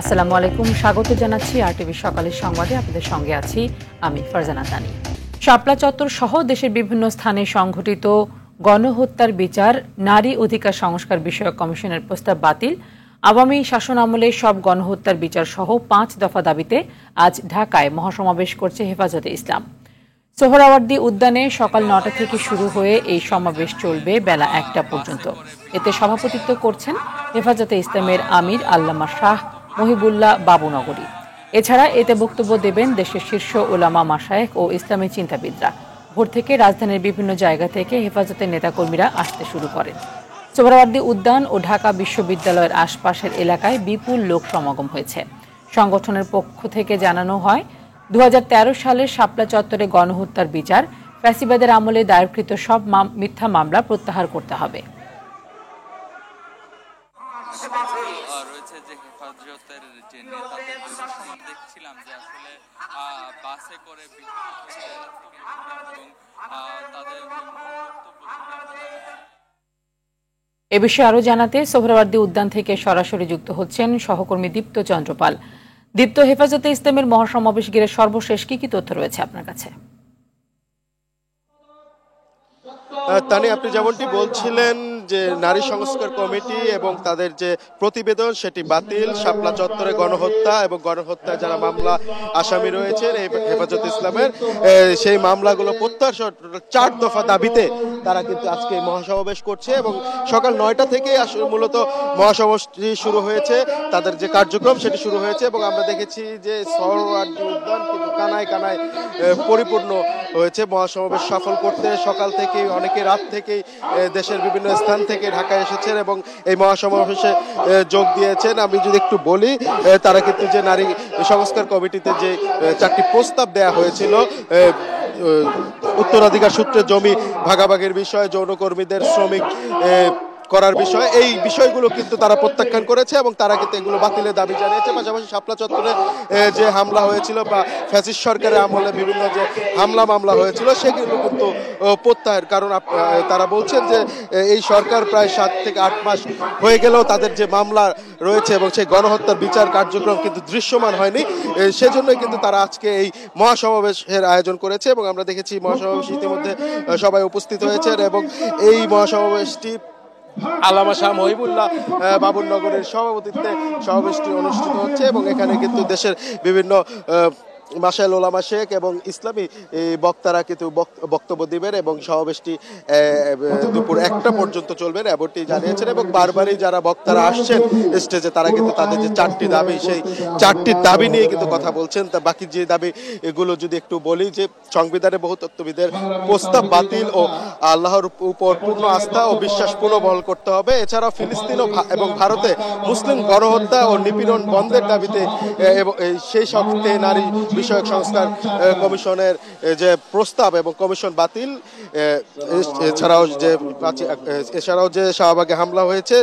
আসসালামু আলাইকুম, স্বাগত জানাচ্ছি আরটিভি সকালের সংবাদে। আপনাদের সঙ্গে আছি আমি ফারজানা তানি। শাপলা চত্বর সহ দেশের বিভিন্ন স্থানে সংঘটিত গণহত্যার বিচার, নারী অধিকার সংস্কার বিষয়ক কমিশনের প্রস্তাব বাতিল, আওয়ামী শাসন আমলে সব গণহত্যার বিচার সহ 5 দফা দাবিতে আজ ঢাকায় মহাসমাবেশ করছে হেফাজতে ইসলাম। সোহরাওয়ার্দী উদ্যানে সকাল 9টা থেকে শুরু হয়ে এই সমাবেশ চলবে বেলা 1টা পর্যন্ত। এতে সভাপতিত্ব করছেন হেফাজতে ইসলামের আমির আল্লামা শাহ মহিবুল্লাহ বাবুনগরী। এছাড়া এতে বক্তব্য দেবেন দেশের শীর্ষ ওলামা মাশায়েখ ও ইসলামী চিন্তাবিদরা। ভোর থেকে রাজধানীর বিভিন্ন জায়গা থেকে হেফাজতের নেতাকর্মীরা আসতে শুরু করেন। সোহরাওয়ার্দী উদ্যান ও ঢাকা বিশ্ববিদ্যালয়ের আশপাশের এলাকায় বিপুল লোক সমাগম হয়েছে। সংগঠনের পক্ষ থেকে জানানো হয়, 2013 সালের শাপলা চত্বরে গণহত্যার বিচার, ফ্যাসিবাদের আমলে দায়েরকৃত সব মিথ্যা মামলা প্রত্যাহার করতে হবে। রয়েছে যে হেফাজতের যে নেতাদের দেখছিলাম যে আসলে বাসে করে এ বিষয়ে আরো জানাতে সোহরাওয়ার্দী উদ্যান থেকে সরাসরি যুক্ত হচ্ছেন সহকর্মী দীপ্ত চন্দ্রপাল। দীপ্ত, হেফাজতে ইসলামের মহাসমাবেশ ঘিরে সর্বশেষ কি তথ্য রয়েছে আপনার কাছে? তানি, আপনি যেমনটি বলছিলেন যে নারী সংস্কার কমিটি এবং তাদের যে প্রতিবেদন সেটি বাতিল, শাপলা চত্বরে গণহত্যা এবং গণহত্যায় যারা মামলা আসামি রয়েছেন হেফাজত ইসলামের, সেই মামলাগুলো প্রত্যাহার 4 দফা দাবিতে তারা কিন্তু আজকে মহাসমাবেশ করছে এবং সকাল 9টা থেকে মূলত মহাসমাবেশটি শুরু হয়েছে। তাদের যে কার্যক্রম সেটি শুরু হয়েছে এবং আমরা দেখেছি যে সোহরাওয়ার্দী উদ্যান কিন্তু কানায় কানায় পরিপূর্ণ হয়েছে। মহাসমাবেশ সফল করতে সকাল থেকেই অনেকে রাত থেকেই দেশের বিভিন্ন স্থান থেকে ঢাকায় এসেছেন এবং এই মহাসমাবেশে যোগ দিয়েছেন। আমি যদি একটু বলি, তারা কিন্তু যে নারী সংস্কার কমিটিতে যে 4টি প্রস্তাব দেয়া হয়েছিল, উত্তরাধিকার সূত্রে জমি ভাগাভাগির বিষয়, যৌনকর্মীদের শ্রমিক করার বিষয়, এই বিষয়গুলো কিন্তু তারা প্রত্যাখ্যান করেছে এবং তারা কিন্তু এগুলো বাতিলের দাবি জানিয়েছে। পাশাপাশি শাপলা চত্বরে যে হামলা হয়েছিল বা ফ্যাসিস্ট সরকারের আমলে বিভিন্ন যে হামলা মামলা হয়েছিল সেগুলো কিন্তু প্রত্যাহার, কারণ তারা বলছেন যে এই সরকার প্রায় 7 থেকে 8 মাস হয়ে গেলেও তাদের যে মামলা রয়েছে এবং সেই গণহত্যার বিচার কার্যক্রম কিন্তু দৃশ্যমান হয়নি। সেজন্যই কিন্তু তারা আজকে এই মহাসমাবেশের আয়োজন করেছে এবং আমরা দেখেছি মহাসমাবেশ ইতিমধ্যে সবাই উপস্থিত হয়েছেন এবং এই মহাসমাবেশটি আল্লামা শাহ মহিবুল্লাহ বাবুনগরের সভাপতিত্বে সমাবেশটি অনুষ্ঠিত হচ্ছে এবং এখানে কিন্তু দেশের বিভিন্ন মাশায়েখ ওলামা শেখ এবং ইসলামী বক্তারা কিন্তু বক্তব্য দিবেন এবং সমাবেশটি দুপুর 1টা পর্যন্ত চলবেন এমনটি জানিয়েছেন। এবং বারবারই যারা বক্তারা আসছেন স্টেজে তারা কিন্তু তাদের যে 4টি দাবি, সেই 4টি দাবি নিয়ে কিন্তু কথা বলছেন। তা বাকি যে দাবি এগুলো যদি একটু বলি, যে সংবিধানে বহুতত্ত্ববিদের প্রস্তাব বাতিল ও আল্লাহর উপর পূর্ণ আস্থা ও বিশ্বাস পুনর্বহাল করতে হবে। এছাড়াও ফিলিস্তিন এবং ভারতে মুসলিম গণহত্যা ও নিপীড়ন বন্ধের দাবিতে এবং সেই সাথে নারী বিষয়ক সংস্কার কমিশনের যে প্রস্তাব এবং কমিশন বাতিল, এছাড়াও যে শাহবাগে হামলা হয়েছে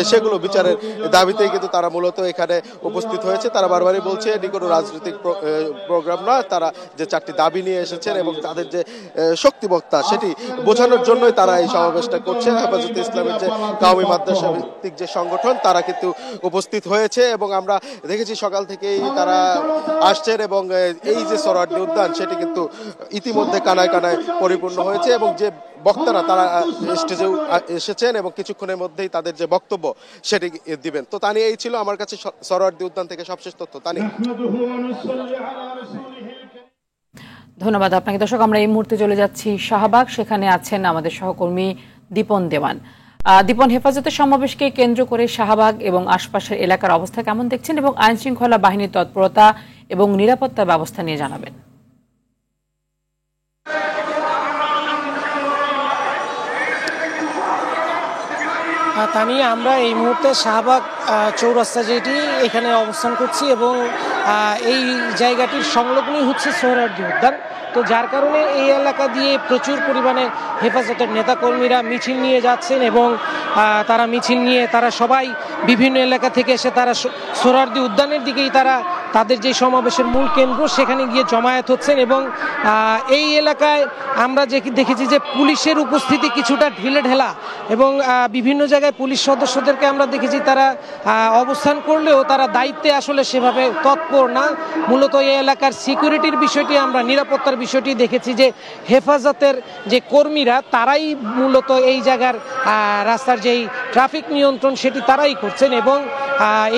সেগুলো বিচারের দাবিতেই কিন্তু তারা মূলত এখানে উপস্থিত হয়েছে। তারা বারবারই বলছে এটি কোনো রাজনৈতিক প্রোগ্রাম নয়, তারা যে 4টি দাবি নিয়ে এসেছেন এবং তাদের যে শক্তিবক্তা সেটি বোঝানোর জন্যই তারা এই সমাবেশটা করছে। হেফাজতে ইসলামের যে কাওমি মাদ্রাসা ভিত্তিক যে সংগঠন তারা কিন্তু উপস্থিত হয়েছে এবং আমরা দেখেছি সকাল থেকেই তারা আসছেন এবং এই যে সোহরাওয়ার্দী উদ্যান সেটি কিন্তু ইতিমধ্যে কানায় কানায় পরিপূর্ণ হয়েছে এবং যে বক্তারা তারা স্টেজে এসেছেন এবং কিছুক্ষণের মধ্যেই তাদের যে বক্তব্য সেটি দিবেন। তো তানি, এই ছিল আমার কাছে সোহরাওয়ার্দী উদ্যান থেকে সবশেষ তথ্য। তানি, ধন্যবাদ আপনাকে। দর্শক, আমরা এই মুহূর্তে চলে যাচ্ছি শাহবাগ, সেখানে আছেন আমাদের সহকর্মী দীপন দেওয়ান। দীপন, হেফাজতের সমাবেশকে কেন্দ্র করে শাহবাগ এবং আশপাশের এলাকার অবস্থা কেমন দেখছেন এবং আইন শৃঙ্খলা বাহিনীর তৎপরতা এবং নিরাপত্তার ব্যবস্থা নিয়ে জানাবেন। তানি, আমরা এই মুহূর্তে শাহবাগ চৌরাস্তা যেটি এখানে অবস্থান করছি এবং এই জায়গাটির সংলগ্নই হচ্ছে সোহরাওয়ার্দী উদ্যান। তো যার কারণে এই এলাকা দিয়ে প্রচুর পরিমাণে হেফাজতের নেতাকর্মীরা মিছিল নিয়ে যাচ্ছেন এবং তারা মিছিল নিয়ে তারা সবাই বিভিন্ন এলাকা থেকে এসে তারা সোহরাওয়ার্দী উদ্যানের দিকেই তারা তাদের যে সমাবেশের মূল কেন্দ্র সেখানে গিয়ে জমায়েত হচ্ছেন। এবং এই এলাকায় আমরা দেখেছি যে পুলিশের উপস্থিতি কিছুটা ঢিলেঢালা, এবং বিভিন্ন জায়গায় পুলিশ সদস্যদেরকে আমরা দেখেছি তারা অবস্থান করলেও তারা দায়িত্বে আসলে সেভাবে তৎপর না। মূলত এই এলাকার সিকিউরিটির বিষয়টি, আমরা নিরাপত্তার বিষয়টি দেখেছি যে হেফাজতের যে কর্মীরা তারাই মূলত এই জায়গার রাস্তার যেই ট্রাফিক নিয়ন্ত্রণ সেটি তারাই করছেন। এবং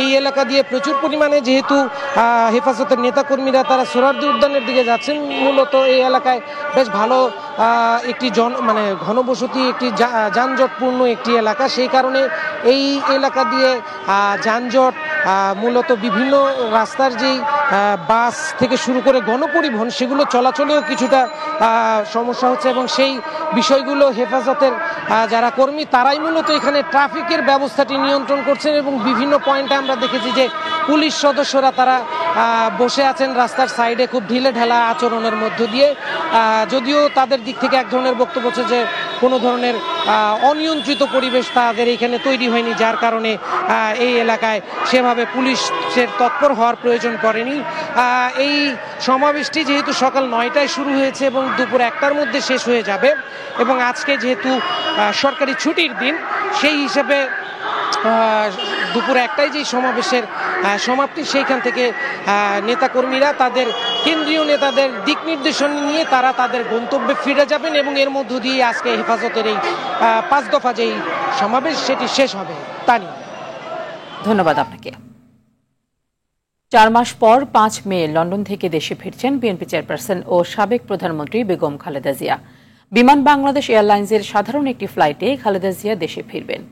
এই এলাকা দিয়ে প্রচুর পরিমাণে যেহেতু হেফাজতের নেতাকর্মীরা তারা সোহরাওয়ার্দী উদ্যানের দিকে যাচ্ছেন, মূলত এই এলাকায় বেশ ভালো একটি ঘনবসতি, একটি যানজটপূর্ণ একটি এলাকা। সেই কারণে এই এলাকা দিয়ে যানজট, মূলত বিভিন্ন রাস্তার যেই বাস থেকে শুরু করে গণপরিবহন সেগুলো চলাচলেও কিছুটা সমস্যা হচ্ছে। এবং সেই বিষয়গুলো হেফাজতের যারা কর্মী তারাই মূলত এখানে ট্রাফিকের ব্যবস্থাটি নিয়ন্ত্রণ করছেন। এবং বিভিন্ন পয়েন্টে আমরা দেখেছি যে পুলিশ সদস্যরা তারা বসে আছেন রাস্তার সাইডে খুব ঢিলেঢালা আচরণের মধ্য দিয়ে। যদিও তাদের দিক থেকে এক ধরনের বক্তব্য হচ্ছে যে কোনো ধরনের অনিয়ন্ত্রিত পরিবেশ তাদের এখানে তৈরি হয়নি, যার কারণে এই এলাকায় সেভাবে পুলিশের তৎপর হওয়ার প্রয়োজন পড়েনি। এই সমাবেশটি যেহেতু সকাল 9টায় শুরু হয়েছে এবং দুপুর 1টার মধ্যে শেষ হয়ে যাবে, এবং আজকে যেহেতু সরকারি ছুটির দিন সেই হিসেবে দুপুর 1টায় যে সমাবেশের সমাপ্তি, সেইখান থেকে নেতাকর্মীরা তাদের কেন্দ্রীয় নেতাদের দিক নির্দেশনা নিয়ে তারা তাদের গন্তব্যে ফিরে যাবেন। এবং এর মধ্য দিয়ে আজকে হেফাজতের এই 5 দফা যেই সমাবেশ সেটি শেষ হবে। তানি, ধন্যবাদ আপনাকে। 4 মাস পর 5 মে লন্ডন থেকে দেশে ফিরছেন বিএনপি চেয়ারপারসন ও সাবেক প্রধানমন্ত্রী বেগম খালেদা জিয়া। বিমান বাংলাদেশ এয়ারলাইন্সের সাধারণ একটি ফ্লাইটে খালেদা জিয়া দেশে ফিরবেন।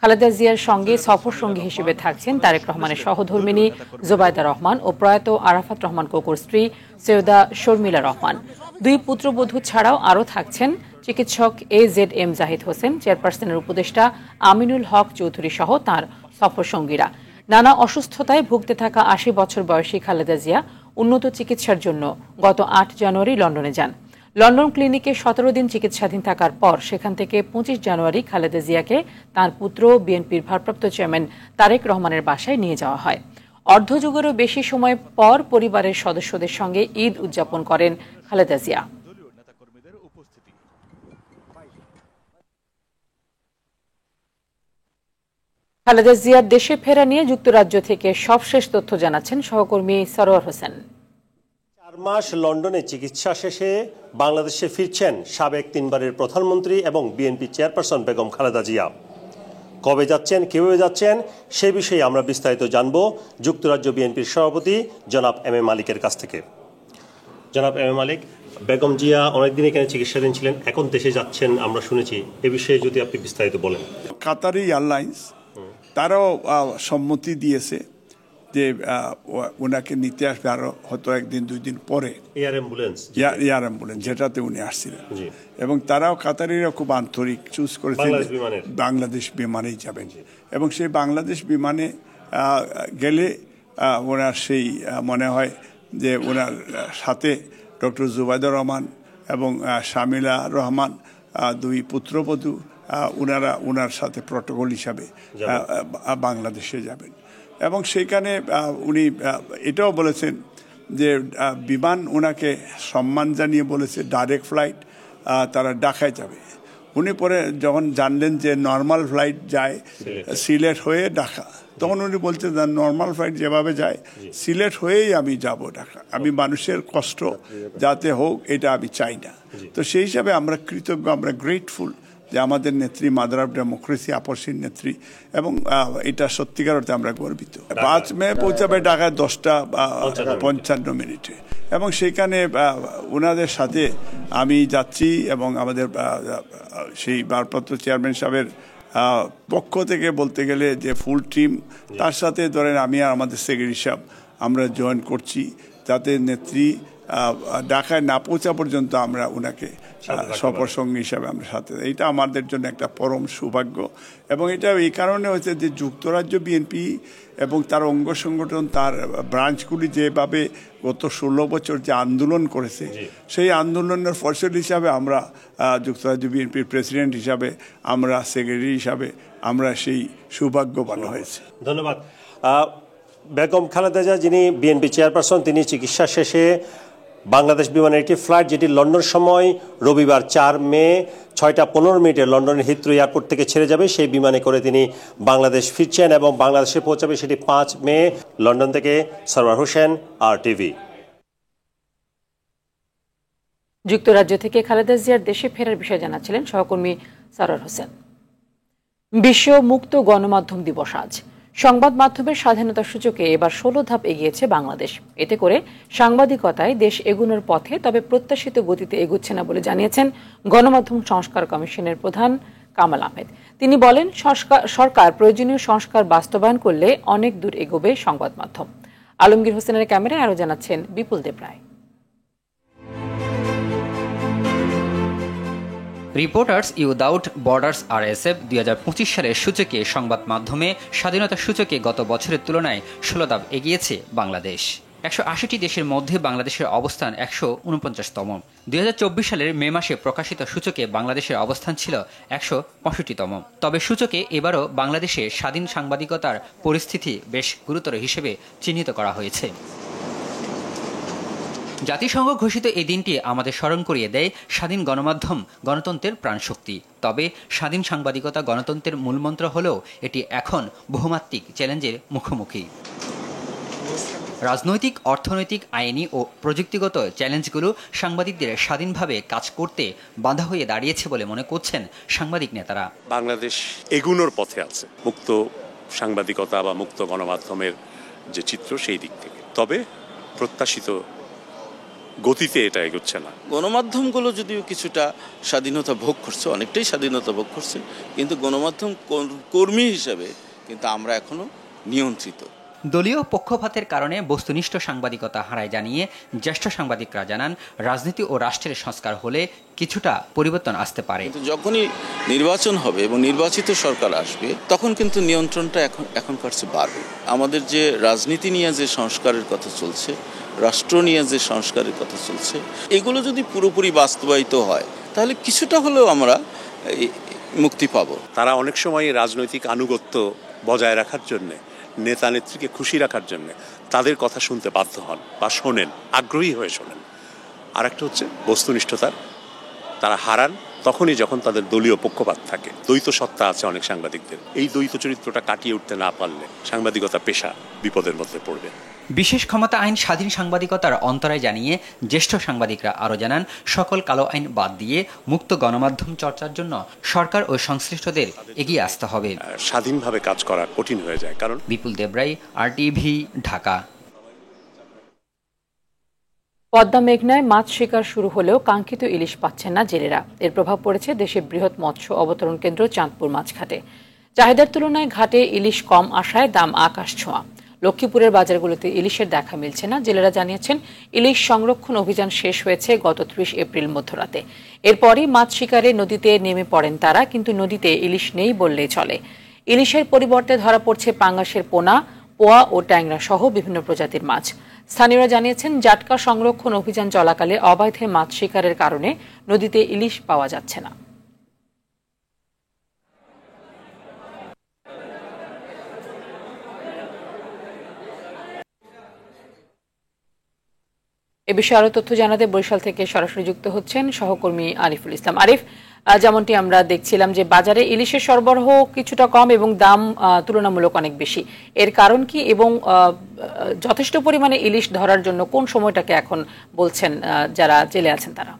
খালেদা জিয়ার সঙ্গে সফর সঙ্গী হিসেবে থাকছেন তারেক রহমানের সহধর্মিণী জোবায়দা রহমান ও প্রয়াত আরাফাত রহমান কোকোর স্ত্রী সৈয়দা শর্মিলা রহমান। 2 পুত্রবধূ ছাড়াও আরও থাকছেন চিকিৎসক AZM জাহিদ হোসেন, চেয়ারপারসনের উপদেষ্টা আমিনুল হক চৌধুরী সহ তাঁর সফর সঙ্গীরা। নানা অসুস্থতায় ভুগতে থাকা 80 বছর বয়সী খালেদা জিয়া উন্নত চিকিৎসার জন্য গত 8 জানুয়ারি লন্ডনে যান। লন্ডন ক্লিনিকে 17 দিন চিকিৎসাধীন থাকার পর সেখান থেকে 25 জানুয়ারি খালেদা জিয়াকে তাঁর পুত্র বিএনপির ভারপ্রাপ্ত চেয়ারম্যান তারেক রহমানের বাসায় নিয়ে যাওয়া হয়। অর্ধযুগেরও বেশি সময় পর পরিবারের সদস্যদের সঙ্গে ঈদ উদযাপন করেন খালেদা জিয়া। খালেদা জিয়ার দেশে ফেরা নিয়ে যুক্তরাজ্য থেকে সবশেষ তথ্য জানাচ্ছেন সহকর্মী সরোয়ার হোসেন। 4 মাস লন্ডনে চিকিৎসা শেষে বাংলাদেশে ফিরছেন সাবেক 3 বারের প্রধানমন্ত্রী এবং বিএনপি চেয়ারপারসন বেগম খালেদা জিয়া। কবে যাচ্ছেন, কিভাবে যাচ্ছেন সে বিষয়ে আমরা বিস্তারিত জানব যুক্তরাজ্য বিএনপির সভাপতি জনাব M.A. মালিকের কাছ থেকে। জনাব M.A. মালিক, বেগম জিয়া অনেকদিন এখানে চিকিৎসাধীন ছিলেন, এখন দেশে যাচ্ছেন আমরা শুনেছি, এ বিষয়ে যদি আপনি বিস্তারিত বলেন। কাতারি এয়ারলাইন্স তারাও সম্মতি দিয়েছে যে ওনাকে নিতে আসবে আরো হয়তো 1-2 দিন পরে। এয়ার অ্যাম্বুলেন্স যেটাতে উনি আসছিলেন, এবং তারাও কাতারিরা খুব আন্তরিক চুজ করেছে বাংলাদেশ বিমানেই যাবেন। এবং সেই বাংলাদেশ বিমানে গেলে ওনার সেই মনে হয় যে ওনার সাথে ডক্টর জুবাইদুর রহমান এবং শামিলা রহমান 2 পুত্রবধূ ওনার সাথে প্রটোকল হিসাবে বাংলাদেশে যাবেন। এবং সেইখানে উনি এটাও বলেছেন যে বিমান ওনাকে সম্মান জানিয়ে বলেছে ডাইরেক্ট ফ্লাইট তারা ঢাকায় যাবে। উনি পরে যখন জানলেন যে নর্মাল ফ্লাইট যায় সিলেট হয়ে ঢাকা, তখন উনি বলছেন নর্মাল ফ্লাইট যেভাবে যায় সিলেট হয়েই আমি যাব ঢাকা, আমি মানুষের কষ্ট যাতে হোক এটা আমি চাই না। তো সেই হিসাবে আমরা কৃতজ্ঞ, আমরা গ্রেটফুল যে আমাদের নেত্রী মাদার অফ ডেমোক্রেসি, আপসীর নেত্রী, এবং এটা সত্যিকার অর্থে আমরা গর্বিত। 5 মে পৌঁছাবে ঢাকায় 10:55 এবং সেখানে ওনাদের সাথে আমি যাচ্ছি এবং আমাদের সেই ভারপ্রাপ্ত চেয়ারম্যান সাহেবের পক্ষ থেকে বলতে গেলে যে ফুল টিম, তার সাথে ধরেন আমি আর আমাদের সেক্রেটারি সাহেব আমরা জয়েন করছি, যাতে নেত্রী ঢাকায় না পৌঁছা পর্যন্ত আমরা ওনাকে সফর সঙ্গী হিসাবে আমরা সাথে, এটা আমাদের জন্য একটা পরম সৌভাগ্য। এবং এটা এই কারণে হয়েছে যে যুক্তরাজ্য বিএনপি এবং তার অঙ্গ সংগঠন, তার ব্রাঞ্চগুলি যেভাবে গত 16 বছর যে আন্দোলন করেছে, সেই আন্দোলনের ফসল হিসাবে আমরা যুক্তরাজ্য বিএনপির প্রেসিডেন্ট হিসাবে, আমরা সেক্রেটারি হিসাবে আমরা সেই সৌভাগ্যবান হয়েছে। ধন্যবাদ। বেগম খালেদা জিয়া যিনি বিএনপি চেয়ারপারসন, তিনি চিকিৎসা শেষে বাংলাদেশ বিমানের একটি ফ্লাইট যেটি লন্ডন সময় রবিবার 4 মে 6:15 লন্ডনের হিথ্রো এয়ারপোর্ট থেকে ছেড়ে যাবে, সেই বিমানে করে তিনি বাংলাদেশ ফিরছেন এবং বাংলাদেশে পৌঁছাবে সেটি 5 মে। লন্ডন থেকে সরওয়ার হোসেন, RTV। যুক্তরাজ্য থেকে খালেদা জিয়ার দেশে ফেরার বিষয়ে জানাচ্ছিলেন সহকর্মী সরওয়ার হোসেন। বিশ্ব মুক্ত গণমাধ্যম দিবস আজ। সংবাদ মাধ্যমের স্বাধীনতার সূচকে এবার 16 ধাপ এগিয়েছে বাংলাদেশ। এতে করে সাংবাদিকতায় দেশ এগুনোর পথে, তবে প্রত্যাশিত গতিতে এগুচ্ছে না বলে জানিয়েছেন গণমাধ্যম সংস্কার কমিশনের প্রধান কামাল আহমেদ। তিনি বলেন, সরকার প্রয়োজনীয় সংস্কার বাস্তবায়ন করলে অনেক দূর এগোবে সংবাদ মাধ্যম। আলমগীর হোসেনের ক্যামেরায় আরও জানাচ্ছেন Bipul Debray. Reporters without borders RSF 2025 সালের সূচকে সংবাদ মাধ্যমে স্বাধীনতা সূচকে গত বছরের তুলনায় 16 ধাপ এগিয়েছে বাংলাদেশ। 180টি দেশের মধ্যে বাংলাদেশের অবস্থান 149তম। 2024 সালের মে মাসে প্রকাশিত সূচকে বাংলাদেশের অবস্থান ছিল 165তম। তবে সূচকে এবারও বাংলাদেশে স্বাধীন সাংবাদিকতার পরিস্থিতি বেশ গুরুতর হিসেবে চিহ্নিত করা হয়েছে। জাতিসংঘ ঘোষিত এই দিনটি আমাদের স্মরণ করিয়ে দেয় স্বাধীন গণমাধ্যম গণতন্ত্রের প্রাণশক্তি। তবে স্বাধীন সাংবাদিকতা গণতন্ত্রের মূলমন্ত্র হলেও এটি এখন বহুমাত্রিক চ্যালেঞ্জের মুখোমুখি। রাজনৈতিক, অর্থনৈতিক, আইনি ও প্রযুক্তিগত চ্যালেঞ্জগুলো সাংবাদিকদের স্বাধীনভাবে কাজ করতে বাধা হয়ে দাঁড়িয়েছে বলে মনে করছেন সাংবাদিক নেতারা। বাংলাদেশ এগুনোর পথে আছে মুক্ত সাংবাদিকতা বা মুক্ত গণমাধ্যমের যে চিত্র, সেই দিক থেকে। তবে প্রত্যাশিত গতিতে এটা এগোচ্ছে না। গণমাধ্যমগুলো যদিও কিছুটা স্বাধীনতা ভোগ করছে, অনেকটাই স্বাধীনতা ভোগ করছে, কিন্তু গণমাধ্যম কর্মী হিসেবে কিন্তু আমরা এখনো নিয়ন্ত্রিত। দলীয় পক্ষপাতের কারণে বস্তুনিষ্ঠ সাংবাদিকতা হারায় জানিয়ে জ্যেষ্ঠ সাংবাদিকরা জানান, রাজনীতি ও রাষ্ট্রের সংস্কার হলে কিছুটা পরিবর্তন আসতে পারে। যখনই নির্বাচন হবে এবং নির্বাচিত সরকার আসবে, তখন কিন্তু নিয়ন্ত্রণটা এখনকার চেয়ে বাড়বে। আমাদের যে রাজনীতি নিয়ে যে সংস্কারের কথা চলছে, রাষ্ট্র নিয়ে যে সংস্কারের কথা চলছে, এগুলো যদি পুরোপুরি বাস্তবায়িত হয় তাহলে কিছুটা হলেও আমরা মুক্তি পাব। তারা অনেক সময় রাজনৈতিক আনুগত্য বজায় রাখার জন্যে, নেতা নেত্রীকে খুশি রাখার জন্য তাদের কথা শুনতে বাধ্য হন বা শোনেন, আগ্রহী হয়ে শোনেন। আর একটা হচ্ছে বস্তুনিষ্ঠতার তারা হারান তখনই যখন তাদের দলীয় পক্ষপাত থাকে। দ্বৈত সত্তা আছে অনেক সাংবাদিকদের। এই দ্বৈত চরিত্রটা কাটিয়ে উঠতে না পারলে সাংবাদিকতা পেশা বিপদের মধ্যে পড়বে। বিশেষ ক্ষমতা আইন স্বাধীন সাংবাদিকতার অন্তরায় জানিয়ে জ্যেষ্ঠ সাংবাদিকরা আরও জানান, সকল কালো আইন বাদ দিয়ে মুক্ত গণমাধ্যম চর্চার জন্য সরকার ও সংশ্লিষ্টদের এগিয়ে আসতে হবে। স্বাধীনভাবে কাজ করা কঠিন হয়ে যায়। কারণ বিপুল দেবরাই, RTV, ঢাকা। পদ্মা মেঘনায় মাছ শিকার শুরু হলেও কাঙ্ক্ষিত ইলিশ পাচ্ছেন না জেলেরা। এর প্রভাব পড়েছে দেশের বৃহৎ মৎস্য অবতরণ কেন্দ্র চাঁদপুর মাছঘাটে। চাহিদার তুলনায় ঘাটে ইলিশ কম আসায় দাম আকাশ ছোঁয়া। লক্ষ্মীপুরের বাজারগুলোতে ইলিশের দেখা মিলছে না। জেলেরা জানিয়েছেন, ইলিশ সংরক্ষণ অভিযান শেষ হয়েছে গত 30 এপ্রিল মধ্যরাতে। এরপরই মাছ শিকারে নদীতে নেমে পড়েন তারা, কিন্তু নদীতে ইলিশ নেই বললেই চলে। ইলিশের পরিবর্তে ধরা পড়ছে পাঙ্গাসের পোনা, পোয়া ও ট্যাংরা সহ বিভিন্ন প্রজাতির মাছ। স্থানীয়রা জানিয়েছেন, জাটকা সংরক্ষণ অভিযান চলাকালে অবৈধ মাছ শিকারের কারণে নদীতে ইলিশ পাওয়া যাচ্ছে না। এ বিষয়ে আরো তথ্য জানাতে বরিশাল থেকে সরাসরি যুক্ত হচ্ছেন সহকর্মী আরিফুল ইসলাম। আরিফ, যেমনটি আমরা দেখছিলাম যে বাজারে ইলিশের সরবরাহ কিছুটা কম এবং দাম তুলনামূলক অনেক বেশি, এর কারণ কি এবং যথেষ্ট পরিমাণে ইলিশ ধরার জন্য কোন সময়টাকে এখন বলছেন যারা জেলে আছেন তারা?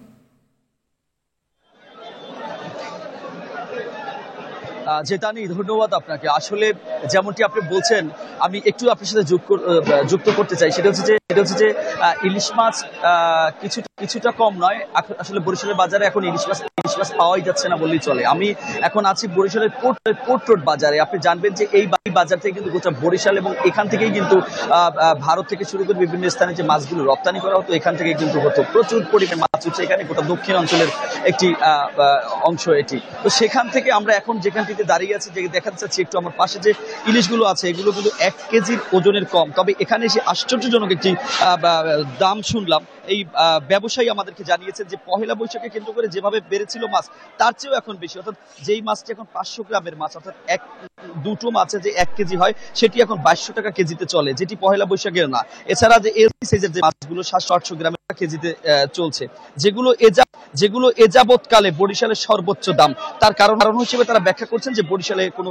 জেতানি, ধন্যবাদ আপনাকে। আসলে যেমনটি আপনি বলছেন, আমি একটু আপনার সাথে যুক্ত করতে চাই। সেটা হচ্ছে যে ইলিশ মাছ কিছুটা কম নয়। আসলে বরিশালের বাজারে এখন ইলিশ মাছ পাওয়াই যাচ্ছে না বললেই চলে। আমি এখন আছি বরিশালের পোর্ট রোড বাজারে। আপনি জানবেন যে এই বাজার থেকে কিন্তু গোটা বরিশাল এবং এখান থেকেই কিন্তু ভারত থেকে শুরু করে বিভিন্ন স্থানে যে মাছগুলো রপ্তানি করা হতো, এখান থেকে কিন্তু হতো। প্রচুর পরিমাণে মাছ উঠছে এখানে, গোটা দক্ষিণ অঞ্চলের একটি অংশ এটি। তো সেখান থেকে আমরা এখন যেখানটিতে দাঁড়িয়ে আছি, যে দেখাতে চাচ্ছি একটু আমার পাশে যে ইলিশগুলো আছে, এগুলো কিন্তু 1 কেজির ওজনের কম। তবে এখানে এসে আশ্চর্যজনক একটি দাম শুনলাম, এই ব্যবসায়ী আমাদেরকে জানিয়েছেন যে পহেলা বৈশাখকে কেন্দ্র করে যেভাবে বেড়েছিল মাছ, তার চেয়েও এখন বেশি, অর্থাৎ যেই মাছটি এখন 500 গ্রামের মাছ, অর্থাৎ দুটো মাছে যে 1 কেজি হয়, সেটি এখন 2200 টাকা কেজিতে চলে, যেটি পহেলা বৈশাখের না। এছাড়া যে এলসি সাইজের যে মাছগুলো 700-800 গ্রামের কেজিতে চলছে, যেগুলো এযাবৎকালে বরিশালের সর্বোচ্চ দাম। তার কারণ হিসেবে তারা ব্যাখ্যা করছেন যে বরিশালে কোনো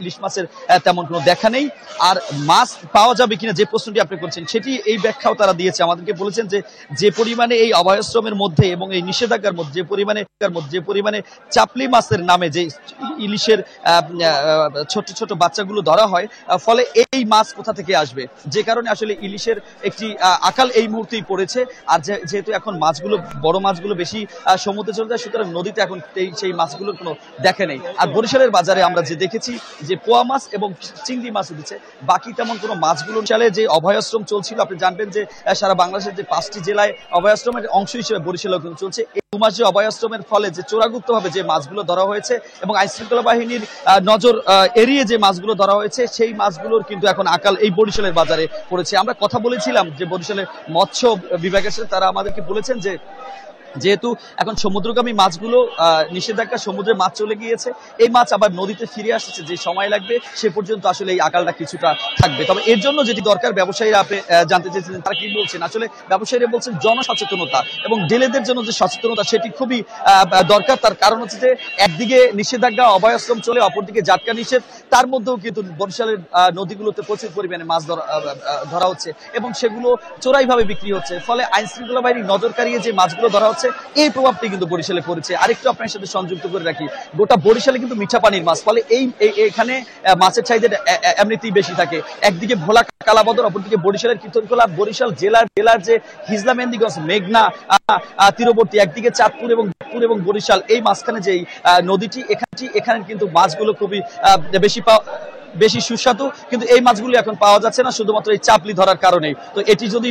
ইলিশ মাছের তেমন কোনো দেখা নেই, আর মাছ পাওয়া যাবে কিনা যে প্রশ্নটি আপনি করছেন, সেটি এই ব্যাখ্যাও তারা দিয়েছে। আমাদেরকে বলেছেন যে পরিমাণে এই অভয়াশ্রমের মধ্যে এবং এই নিষেধাজ্ঞার মধ্যে যে পরিমাণে চাপলি মাছের নামে যে ইলিশের ছোট ছোট বাচ্চাগুলো ধরা হয়, ফলে এই মাছ কোথা থেকে আসবে, যে কারণে আসলে ইলিশের একটি আকাল এই মুহূর্তেই পড়েছে। আর যেহেতু এখন বড় মাছগুলো বেশি সমুদ্রে চলে যায়, সুতরাং নদীতে এখন সেই মাছগুলোর কোনো দেখা নেই। আর বরিশালের বাজারে আমরা যে দেখেছি যে পোয়া মাছ এবং চিংড়ি মাছ উঠেছে, বাকি তেমন কোনো মাছগুলো সালে যে অভয়াশ্রম চলছিল, আপনি জানবেন যে সারা বাংলাদেশের যে 5টি জেলায় অভয়াশ্রমের অংশ হিসেবে বরিশালেও কিন্তু চলছে। এই 2 মাস যে অভয়াশ্রমের ফলে যে চোরাগুপ্তভাবে যে মাছগুলো ধরা হয়েছে এবং আইনশৃঙ্খলা বাহিনীর নজর এড়িয়ে যে মাছগুলো ধরা হয়েছে, সেই মাছগুলোর কিন্তু এখন আকাল এই বরিশালের বাজারে পড়েছে। আমরা কথা বলেছিলাম যে বরিশালের মৎস্য বিভাগের সাথে, তারা আমাদেরকে বলেছেন যে যেহেতু এখন সমুদ্রগামী মাছগুলো নিষেধাজ্ঞা, সমুদ্রে মাছ চলে গিয়েছে, এই মাছ আবার নদীতে ফিরে আসছে, যে সময় লাগবে সে পর্যন্ত আসলে এই আকালটা কিছুটা থাকবে। তবে এর জন্য যেটি দরকার, ব্যবসায়ীরা আপনি জানতে চেয়েছিলেন তারা কি বলছেন, আসলে ব্যবসায়ীরা বলছেন জনসচেতনতা এবং জেলেদের জন্য যে সচেতনতা, সেটি খুবই দরকার। তার কারণ হচ্ছে যে একদিকে নিষেধাজ্ঞা, অভয়াশ্রম চলে, অপরদিকে জাটকা নিষেধ, তার মধ্যেও কিন্তু বরিশালের নদীগুলোতে প্রচুর পরিমাণে মাছ ধরা হচ্ছে এবং সেগুলো চোরাইভাবে বিক্রি হচ্ছে, ফলে আইনশৃঙ্খলা বাহিনীর নজর কাড়িয়ে যে মাছগুলো ধরা হচ্ছে, এই প্রভাবটি কিন্তু বরিশালে পড়েছে। আরেকটু আপনার সাথে সংযুক্ত করে রাখি, গোটা বরিশালে কিন্তু মিঠা পানির মাছ, ফলে এখানে মাছের চাহিদা এমনিতেই বেশি থাকে। একদিকে ভোলা কালাবদর, অপরদিকে বরিশালের কীর্তনখোলা, বরিশাল জেলার যে হিজলা মেহেন্দিগঞ্জ, মেঘনা তীরবর্তী, একদিকে চাঁদপুর এবং বরিশাল, এই মাঝখানে যে নদীটি, এখানে কিন্তু মাছগুলো খুবই বেশি সুস্বাদু, কিন্তু এই মাছগুলো এখন পাওয়া যাচ্ছে না শুধুমাত্র এই চাপলি ধরার কারণেই। তো এটি যদি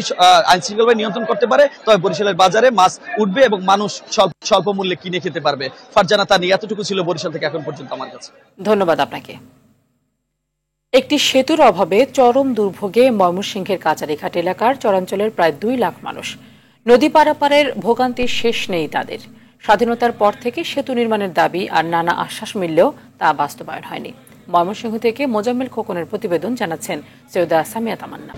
আইনশৃঙ্খলা নিয়ন্ত্রণ করতে পারে, তবে বরিশালের বাজারে মাছ উঠবে এবং মানুষ স্বল্প মূল্যে কিনে খেতে পারবে। ফারজানা তানি, এতটুকু ছিল বরিশাল থেকে এখন পর্যন্ত আমার কাছে। ধন্যবাদ আপনাকে। একটি সেতুর অভাবে চরম দুর্ভোগে ময়মনসিংহের কাচারীঘাট এলাকার চরাঞ্চলের প্রায় 2 লাখ মানুষ। নদী পারাপারের ভোগান্তির শেষ নেই তাদের। স্বাধীনতার পর থেকে সেতু নির্মাণের দাবি আর নানা আশ্বাস মিললেও তা বাস্তবায়ন হয়নি। ময়মনসিংহ থেকে মোজাম্মেল খোকনের প্রতিবেদন, জানাচ্ছেন সৈয়দা সামিয়া তামান্না।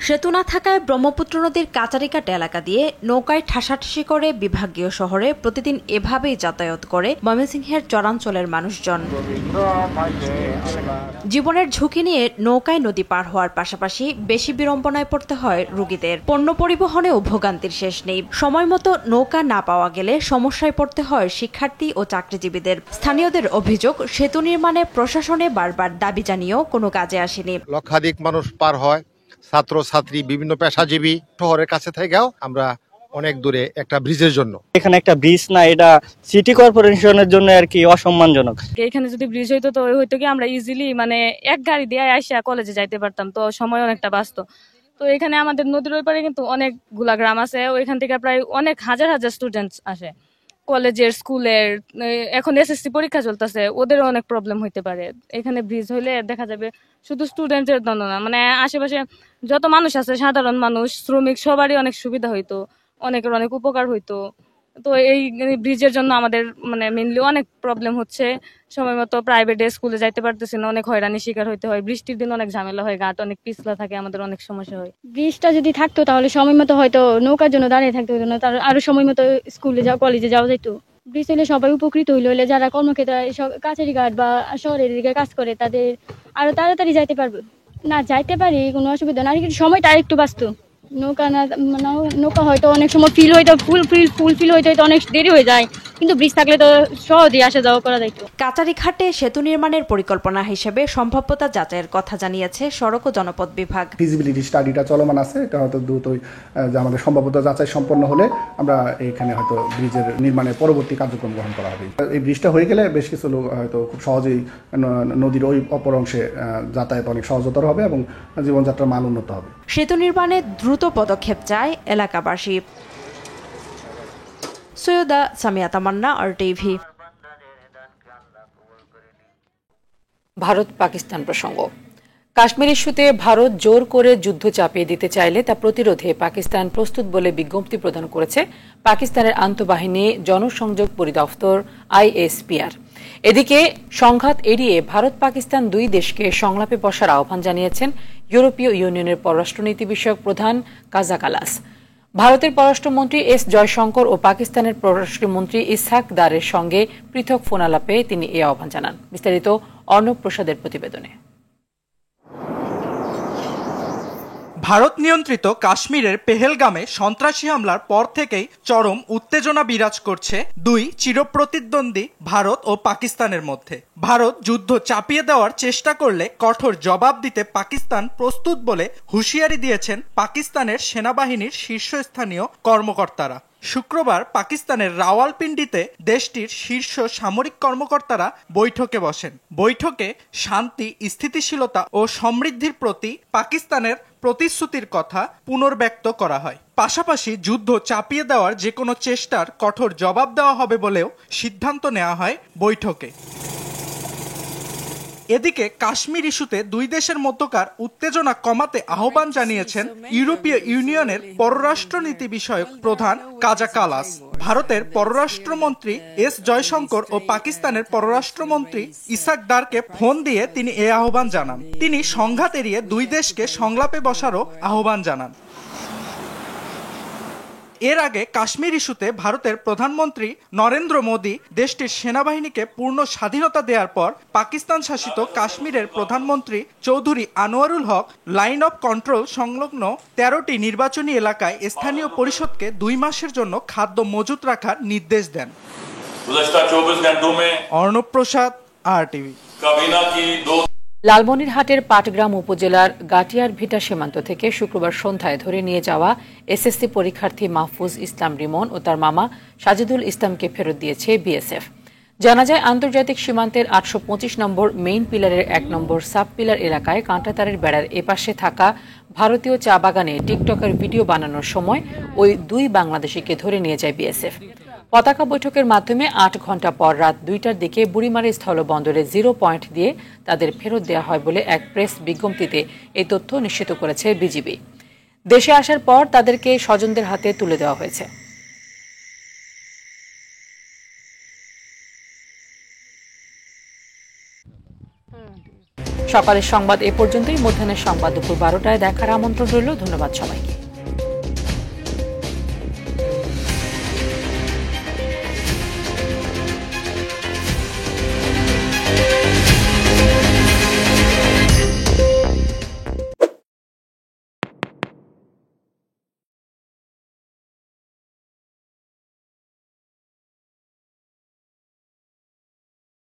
সেতু না থাকায় ব্রহ্মপুত্র নদীর কাচারীঘাট এলাকা দিয়ে নৌকায় ঠাসাঠাসি করে বিভাগীয় শহরে প্রতিদিন এভাবেই যাতায়াত করে ময়মনসিংহের চরাঞ্চলের মানুষজন। জীবনের ঝুঁকি নিয়ে নৌকায় নদী পার হওয়ার পাশাপাশি বেশি বিড়ম্বনায় পড়তে হয় রোগীদের। পণ্য পরিবহনেও ভোগান্তির শেষ নেই। সময় মতো নৌকা না পাওয়া গেলে সমস্যায় পড়তে হয় শিক্ষার্থী ও চাকরিজীবীদের। স্থানীয়দের অভিযোগ, সেতু নির্মাণে প্রশাসনে বারবার দাবি জানিয়েও কোনো কাজে আসেনি। লক্ষাধিক মানুষ পার হয়, ছাত্র ছাত্রী, বিভিন্ন পেশাজীবী। শহরের কাছে থেকেও আমরা অনেক দূরে একটা ব্রিজের জন্য। এখানে একটা ব্রিজ না, এটা সিটি কর্পোরেশনের জন্য আর কি অসম্মানজনক। এখানে যদি ব্রিজ হইতো তো হয়তো কি আমরা ইজিলি মানে এক গাড়ি দিয়ে আইসা কলেজে যাইতে পারতাম, তো সময় অনেকটা বাঁচতো। তো এখানে আমাদের নদীর ওই পারে কিন্তু অনেকগুলা গ্রাম আছে, ওইখান থেকে প্রায় অনেক হাজার স্টুডেন্টস আসে কলেজের, স্কুলের। এখন এসএসসি পরীক্ষা চলতেছে, ওদেরও অনেক প্রবলেম হইতে পারে। এখানে ব্রিজ হইলে দেখা যাবে শুধু স্টুডেন্টের জন্য না, মানে আশেপাশে যত মানুষ আছে, সাধারণ মানুষ, শ্রমিক, সবারই অনেক সুবিধা হইতো, অনেকের অনেক উপকার হইতো। তো এই ব্রিজের জন্য আমাদের মানে মেনলি অনেক প্রবলেম হচ্ছে। সময় মতো প্রাইভেটে স্কুলে যাইতে পারতেছি না, অনেক হয়রানির শিকার হইতে হয়। বৃষ্টির দিন অনেক ঝামেলা হয়, ঘাট অনেক পিছলা থাকে, আমাদের অনেক সমস্যা হয়। ব্রিজটা যদি থাকতো তাহলে সময় মতো হয়তো নৌকার জন্য দাঁড়িয়ে থাকতে হতো না, তার আরো সময় মতো স্কুলে কলেজে যাওয়া যেত। ব্রিজ হইলে সবাই উপকৃত হইলে যারা কর্মক্ষেত্রে কাছারিঘাট বা শহরের দিকে কাজ করে তাদের আরো তাড়াতাড়ি যাইতে পারবে। না যাইতে পারি, কোনো অসুবিধা না, কিন্তু সময়টা একটু বাঁচতো। নৌকা হয়তো অনেক সময় ফুল ফিল হইতে অনেক দেরি হয়ে যায়, কিন্তু ব্রিজ থাকলে তো সহজেই আসা যাওয়া করা যাইতো। কাচারীঘাটে সেতু নির্মাণের পরিকল্পনা হিসেবে সম্ভাব্যতা যাচাইয়ের কথা জানিয়েছে সড়ক ও জনপথ বিভাগ। ফিজিবিলিটি স্টাডিটা চলমান আছে, এটা হয়তো দ্রুতই আমাদের সম্ভাব্যতা যাচাই সম্পন্ন হলে আমরা এখানে হয়তো ব্রিজের নির্মাণের পরবর্তী কার্যক্রম গ্রহণ করা হবে। এই ব্রিজটা হয়ে গেলে বেশ কিছু লোক হয়তো খুব সহজেই নদীর ওই অপর অংশে যাতায়াত অনেক সহজতর হবে এবং জীবনযাত্রার মান উন্নত হবে। সেতু নির্মাণে দ্রুত পদক্ষেপ চায় এলাকাবাসী। সৈয়দা সামিয়া তামান্না, RTV। ভারত পাকিস্তান প্রসঙ্গ। কাশ্মীর ইস্যুতে ভারত জোর করে যুদ্ধ চাপিয়ে দিতে চাইলে তা প্রতিরোধে পাকিস্তান প্রস্তুত বলে বিজ্ঞপ্তি প্রদান করেছে পাকিস্তানের আন্তঃবাহিনী জনসংযোগ পরিদপ্তর ISPR। এদিকে সংঘাত এড়িয়ে ভারত পাকিস্তান দুই দেশকে সংলাপে বসার আহ্বান জানিয়েছেন ইউরোপীয় ইউনিয়নের পররাষ্ট্রনীতি বিষয়ক প্রধান কাজা কালাস। ভারতের পররাষ্ট্রমন্ত্রী S জয়শঙ্কর ও পাকিস্তানের পররাষ্ট্রমন্ত্রী ইসহাক দারের সঙ্গে পৃথক ফোনালাপে তিনি এই আহ্বান জানান। বিস্তারিত অর্ণব প্রসাদের প্রতিবেদনে। ভারত নিয়ন্ত্রিত কাশ্মীরের পেহেলগামে সন্ত্রাসী হামলার পর থেকেই চরম উত্তেজনা বিরাজ করছে দুই চিরপ্রতিদ্বন্দ্বী ভারত ও পাকিস্তানের মধ্যে। ভারত যুদ্ধ চাপিয়ে দেওয়ার চেষ্টা করলে কঠোর জবাব দিতে পাকিস্তান প্রস্তুত বলে হুঁশিয়ারি দিয়েছেন পাকিস্তানের সেনাবাহিনীর শীর্ষস্থানীয় কর্মকর্তারা। শুক্রবার পাকিস্তানের রাওয়ালপিন্ডিতে দেশটির শীর্ষ সামরিক কর্মকর্তারা বৈঠকে বসেন। বৈঠকে শান্তি, স্থিতিশীলতা ও সমৃদ্ধির প্রতি পাকিস্তানের প্রতিশ্রুতির কথা পুনর্ব্যক্ত করা হয়। পাশাপাশি যুদ্ধ চাপিয়ে দেওয়ার যে কোনো চেষ্টার কঠোর জবাব দেওয়া হবে বলেও সিদ্ধান্ত নেওয়া হয় বৈঠকে। এদিকে কাশ্মীর ইস্যুতে দুই দেশের মধ্যকার উত্তেজনা কমাতে আহ্বান জানিয়েছেন ইউরোপীয় ইউনিয়নের পররাষ্ট্রনীতি বিষয়ক প্রধান কাজা কালাস। ভারতের পররাষ্ট্রমন্ত্রী S জয়শঙ্কর ও পাকিস্তানের পররাষ্ট্রমন্ত্রী ইসহাক দারকে ফোন দিয়ে তিনি এই আহ্বান জানান। তিনি সংঘাত এড়িয়ে দুই দেশকে সংলাপে বসারও আহ্বান জানান। এর আগে কাশ্মীর ইস্যুতে ভারতের প্রধানমন্ত্রী নরেন্দ্র মোদী দেশটির সেনাবাহিনীকে পূর্ণ স্বাধীনতা দেওয়ার পর পাকিস্তান শাসিত কাশ্মীরের প্রধানমন্ত্রী Chowdhury Anwarul Haque line of control সংলগ্ন 13টি নির্বাচনী এলাকায় স্থানীয় পরিষদকে 2 মাসের জন্য খাদ্য মজুত রাখার নির্দেশ দেন। অর্ণব প্রসাদ, RTV। লালমনিরহাটের পাটগ্রাম উপজেলার গাটিয়ার ভিটা সীমান্ত থেকে শুক্রবার সন্ধ্যায় ধরে নিয়ে যাওয়া SSC পরীক্ষার্থী মাহফুজ ইসলাম রিমন ও তার মামা সাজিদুল ইসলামকে ফেরত দিয়েছে BSF। জানা যায়, আন্তর্জাতিক সীমান্তের 825 নম্বর মেইন পিলারের 1 নম্বর সাব পিলার এলাকায় কাঁটাতারের বেড়ার এপাশে থাকা ভারতীয় চা বাগানে টিকটকের ভিডিও বানানোর সময় ওই 2 বাংলাদেশিকে ধরে নিয়ে যায় BSF। পতাকা বৈঠকের মাধ্যমে 8 ঘণ্টা পর রাত 2টার দিকে বুড়িমারি স্থলবন্দরে 0 পয়েন্ট দিয়ে তাদের ফেরত দেওয়া হয় বলে এক প্রেস বিজ্ঞপ্তিতে এই তথ্য নিশ্চিত করেছে বিজিবি। দেশে আসার পর তাদেরকে স্বজনদের হাতে তুলে দেওয়া হয়েছে। সকালের সংবাদ এ পর্যন্তই। মধ্যাহ্নের সংবাদ দুপুর 12টায় দেখার আমন্ত্রণ রইল। ধন্যবাদ সবাইকে।